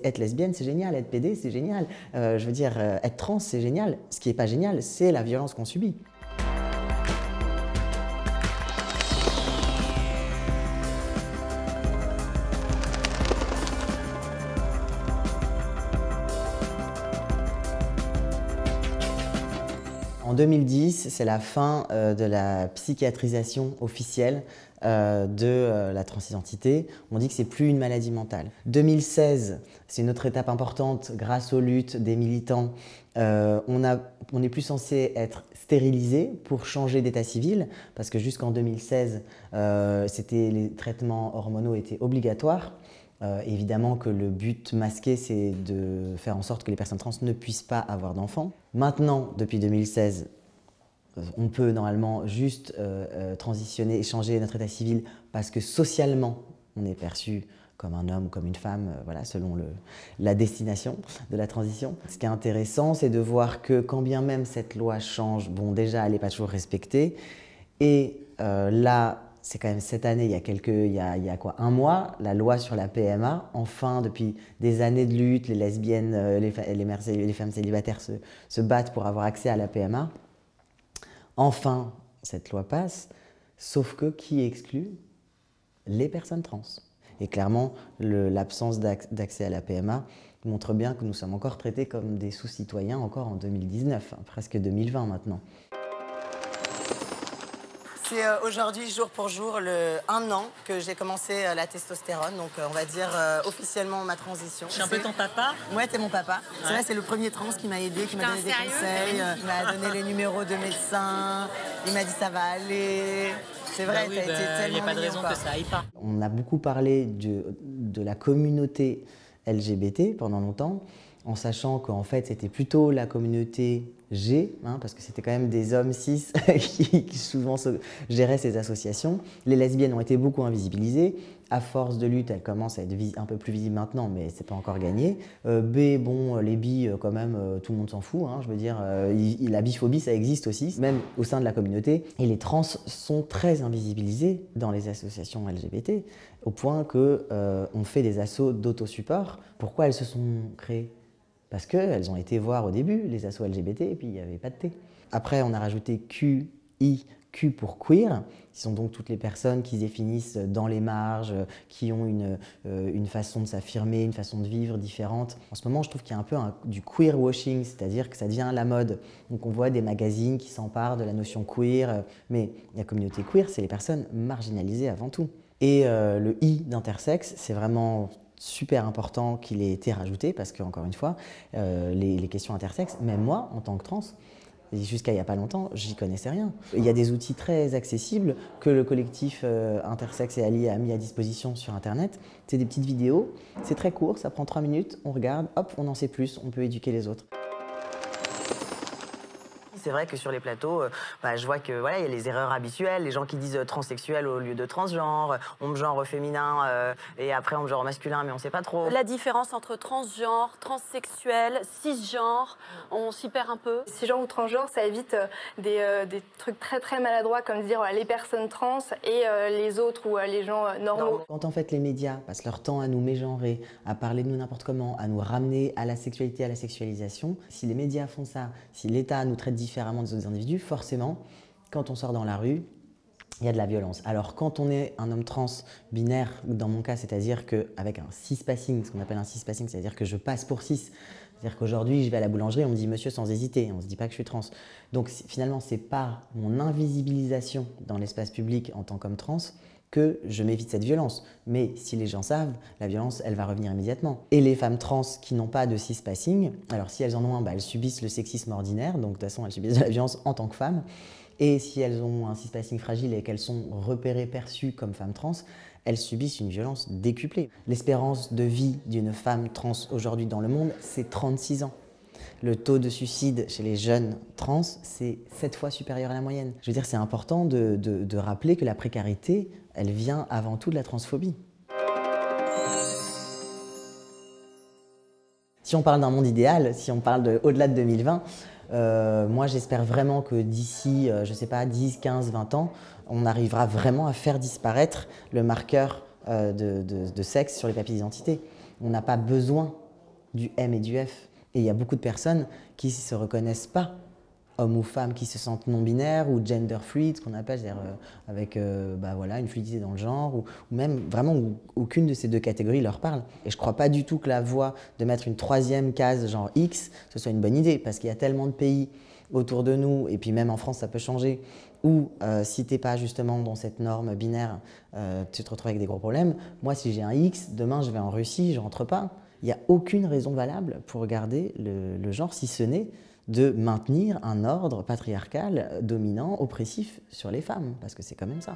Être lesbienne, c'est génial, être PD, c'est génial. Je veux dire, être trans, c'est génial. Ce qui n'est pas génial, c'est la violence qu'on subit. En 2010, c'est la fin de la psychiatrisation officielle de la transidentité. On dit que c'est plus une maladie mentale. 2016, c'est une autre étape importante grâce aux luttes des militants. On n'est plus censé être stérilisé pour changer d'état civil parce que jusqu'en 2016, les traitements hormonaux étaient obligatoires. Évidemment que le but masqué, c'est de faire en sorte que les personnes trans ne puissent pas avoir d'enfants. Maintenant, depuis 2016, on peut normalement juste transitionner et changer notre état civil parce que socialement, on est perçu comme un homme ou comme une femme, voilà, selon la destination de la transition. Ce qui est intéressant, c'est de voir que quand bien même cette loi change, bon déjà, elle n'est pas toujours respectée. Et là, c'est quand même cette année, il y a quoi, un mois, la loi sur la PMA, enfin, depuis des années de lutte, les lesbiennes, les femmes célibataires se battent pour avoir accès à la PMA. Enfin, cette loi passe, sauf que qui exclut? Les personnes trans. Et clairement, l'absence d'accès à la PMA montre bien que nous sommes encore traités comme des sous-citoyens encore en 2019, hein, presque 2020 maintenant. C'est aujourd'hui, jour pour jour, un an que j'ai commencé la testostérone, donc on va dire officiellement ma transition. Je suis un peu ton papa. Ouais, t'es mon papa. C'est vrai, c'est le premier trans qui m'a aidé, qui m'a donné des conseils, il m'a donné les numéros de médecins, il m'a dit ça va aller. C'est vrai, t'as été tellement il n'y a pas de raison mignon, que ça aille pas. On a beaucoup parlé de la communauté LGBT pendant longtemps, en sachant qu'en fait c'était plutôt la communauté G, hein, parce que c'était quand même des hommes cis qui souvent géraient ces associations. Les lesbiennes ont été beaucoup invisibilisées. À force de lutte, elles commencent à être un peu plus visibles maintenant, mais c'est pas encore gagné. B, bon, les bi, quand même, tout le monde s'en fout. Hein, je veux dire, la biphobie, ça existe aussi, même au sein de la communauté. Et les trans sont très invisibilisés dans les associations LGBT, au point qu'on fait des assos d'autosupport. Pourquoi elles se sont créées? Parce qu'elles ont été voir au début les assos LGBT et puis il n'y avait pas de T. Après, on a rajouté Q, I, Q pour queer, qui sont donc toutes les personnes qui se définissent dans les marges, qui ont une façon de s'affirmer, une façon de vivre différente. En ce moment, je trouve qu'il y a un peu du queer washing, c'est-à-dire que ça devient la mode. Donc on voit des magazines qui s'emparent de la notion queer, mais la communauté queer, c'est les personnes marginalisées avant tout. Et le I d'intersexe, c'est vraiment super important qu'il ait été rajouté parce que, encore une fois, les questions intersexes, même moi, en tant que trans, jusqu'à il n'y a pas longtemps, j'y connaissais rien. Il y a des outils très accessibles que le collectif Intersexe et Ali a mis à disposition sur Internet. C'est des petites vidéos, c'est très court, ça prend 3 minutes, on regarde, hop, on en sait plus, on peut éduquer les autres. C'est vrai que sur les plateaux, je vois que voilà, il y a les erreurs habituelles, les gens qui disent transsexuel au lieu de transgenre, on me genre féminin et après on me genre masculin, mais on sait pas trop. La différence entre transgenre, transsexuel, cisgenre, on s'y perd un peu. Cisgenre ou transgenre, ça évite des trucs très très maladroits comme dire les personnes trans et les autres ou les gens normaux. Quand en fait les médias passent leur temps à nous mégenrer, à parler de nous n'importe comment, à nous ramener à la sexualité, à la sexualisation, si les médias font ça, si l'État nous traite différemment des autres individus, forcément, quand on sort dans la rue, il y a de la violence. Alors quand on est un homme trans binaire, dans mon cas, c'est-à-dire qu'avec un cis-passing, ce qu'on appelle un cis-passing, c'est-à-dire que je passe pour cis, c'est-à-dire qu'aujourd'hui, je vais à la boulangerie, on me dit monsieur sans hésiter, on ne se dit pas que je suis trans. Donc finalement, c'est par mon invisibilisation dans l'espace public en tant qu'homme trans que je m'évite cette violence. Mais si les gens savent, la violence, elle va revenir immédiatement. Et les femmes trans qui n'ont pas de cis-passing, alors si elles en ont un, elles subissent le sexisme ordinaire, donc de toute façon, elles subissent de la violence en tant que femmes. Et si elles ont un cis-passing fragile et qu'elles sont repérées, perçues comme femmes trans, elles subissent une violence décuplée. L'espérance de vie d'une femme trans aujourd'hui dans le monde, c'est 36 ans. Le taux de suicide chez les jeunes trans, c'est 7 fois supérieur à la moyenne. Je veux dire, c'est important de rappeler que la précarité, elle vient avant tout de la transphobie. Si on parle d'un monde idéal, si on parle au-delà de 2020, moi j'espère vraiment que d'ici, je sais pas, 10, 15, 20 ans, on arrivera vraiment à faire disparaître le marqueur de sexe sur les papiers d'identité. On n'a pas besoin du M et du F. Et il y a beaucoup de personnes qui ne se reconnaissent pas, hommes ou femmes, qui se sentent non-binaires ou gender fluid, ce qu'on appelle, c'est-à-dire avec voilà, une fluidité dans le genre, ou même vraiment où aucune de ces deux catégories leur parle. Et je ne crois pas du tout que la voie de mettre une troisième case, genre X, ce soit une bonne idée, parce qu'il y a tellement de pays autour de nous, et puis même en France, ça peut changer, où si tu n'es pas justement dans cette norme binaire, tu te retrouves avec des gros problèmes. Moi, si j'ai un X, demain, je vais en Russie, je ne rentre pas. Il n'y a aucune raison valable pour regarder le genre, si ce n'est de maintenir un ordre patriarcal dominant, oppressif sur les femmes, parce que c'est quand même ça.